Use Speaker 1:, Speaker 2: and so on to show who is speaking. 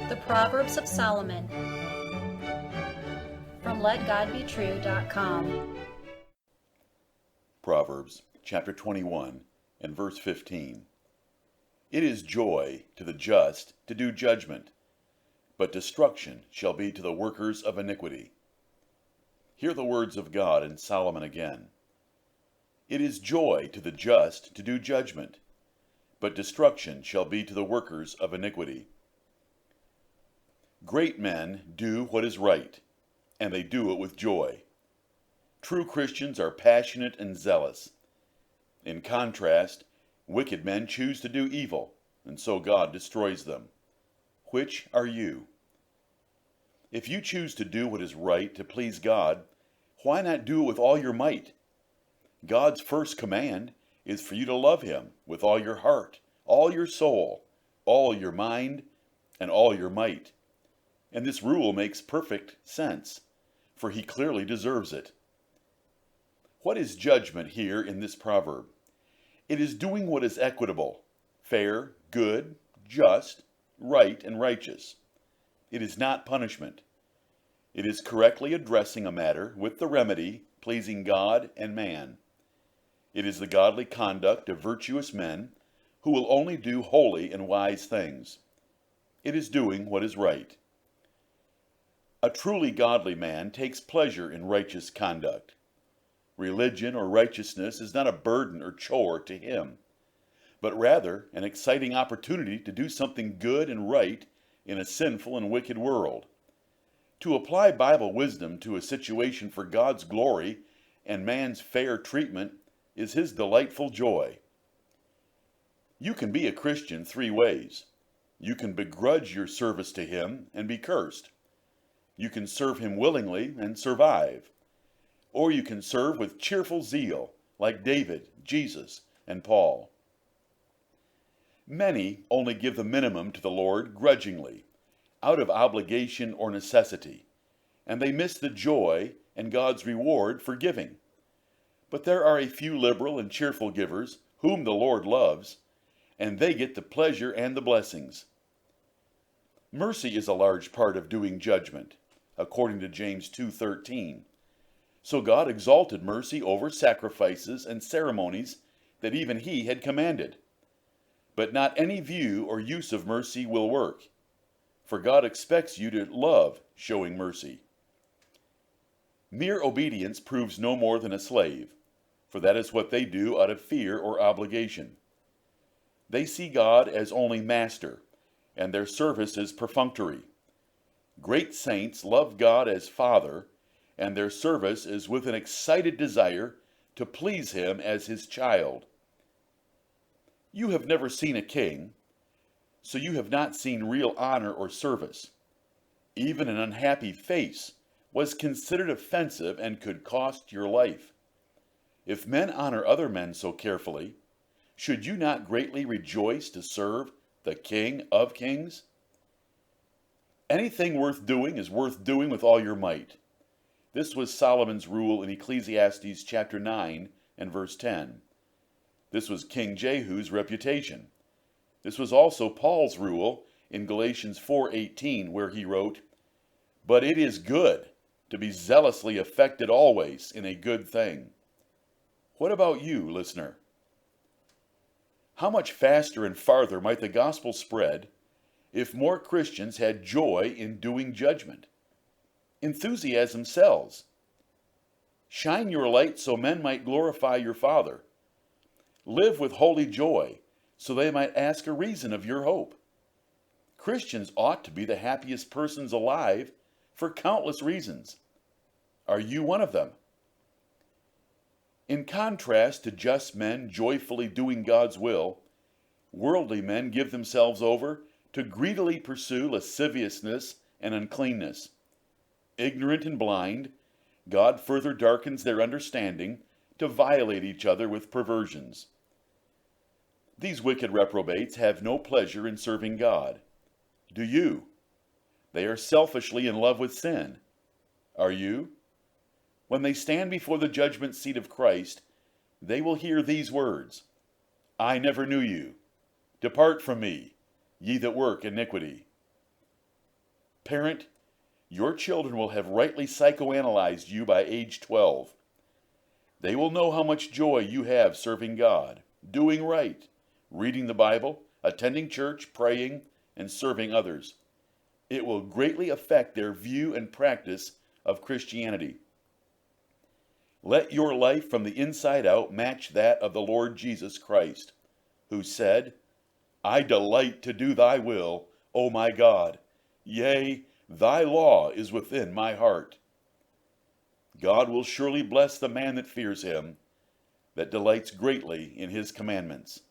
Speaker 1: The Proverbs of Solomon from LetGodBetrue.com.
Speaker 2: Proverbs chapter 21 and verse 15. It is joy to the just to do judgment, but destruction shall be to the workers of iniquity. Hear the words of God in Solomon again. It is joy to the just to do judgment, but destruction shall be to the workers of iniquity. Great men do what is right, and they do it with joy. True Christians are passionate and zealous. In contrast, wicked men choose to do evil, and so God destroys them. Which are you? If you choose to do what is right to please God, why not do it with all your might? God's first command is for you to love Him with all your heart, all your soul, all your mind, and all your might. And this rule makes perfect sense, for He clearly deserves it. What is judgment here in this proverb? It is doing what is equitable, fair, good, just, right, and righteous. It is not punishment. It is correctly addressing a matter with the remedy pleasing God and man. It is the godly conduct of virtuous men who will only do holy and wise things. It is doing what is right. A truly godly man takes pleasure in righteous conduct. Religion or righteousness is not a burden or chore to him, but rather an exciting opportunity to do something good and right in a sinful and wicked world. To apply Bible wisdom to a situation for God's glory and man's fair treatment is his delightful joy. You can be a Christian three ways. You can begrudge your service to Him and be cursed. You can serve Him willingly and survive. Or you can serve with cheerful zeal, like David, Jesus, and Paul. Many only give the minimum to the Lord grudgingly, out of obligation or necessity, and they miss the joy and God's reward for giving. But there are a few liberal and cheerful givers whom the Lord loves, and they get the pleasure and the blessings. Mercy is a large part of doing judgment, according to James 2:13. So God exalted mercy over sacrifices and ceremonies that even He had commanded. But not any view or use of mercy will work, for God expects you to love showing mercy. Mere obedience proves no more than a slave, for that is what they do out of fear or obligation. They see God as only master, and their service is perfunctory. Great saints love God as Father, and their service is with an excited desire to please Him as His child. You have never seen a king, so you have not seen real honor or service. Even an unhappy face was considered offensive and could cost your life. If men honor other men so carefully, should you not greatly rejoice to serve the King of Kings? Anything worth doing is worth doing with all your might. This was Solomon's rule in Ecclesiastes chapter 9 and verse 10. This was King Jehu's reputation. This was also Paul's rule in Galatians 4:18, where he wrote, "But it is good to be zealously affected always in a good thing." What about you, listener? How much faster and farther might the gospel spread if more Christians had joy in doing judgment? Enthusiasm sells. Shine your light so men might glorify your Father. Live with holy joy so they might ask a reason of your hope. Christians ought to be the happiest persons alive for countless reasons. Are you one of them? In contrast to just men joyfully doing God's will, worldly men give themselves over to greedily pursue lasciviousness and uncleanness. Ignorant and blind, God further darkens their understanding to violate each other with perversions. These wicked reprobates have no pleasure in serving God. Do you? They are selfishly in love with sin. Are you? When they stand before the judgment seat of Christ, they will hear these words, "I never knew you. Depart from me, ye that work iniquity." Parent, your children will have rightly psychoanalyzed you by age 12. They will know how much joy you have serving God, doing right, reading the Bible, attending church, praying, and serving others. It will greatly affect their view and practice of Christianity. Let your life from the inside out match that of the Lord Jesus Christ, who said, I delight to do thy will, O my God. Yea, thy law is within my heart. God will surely bless the man that fears him, that delights greatly in his commandments.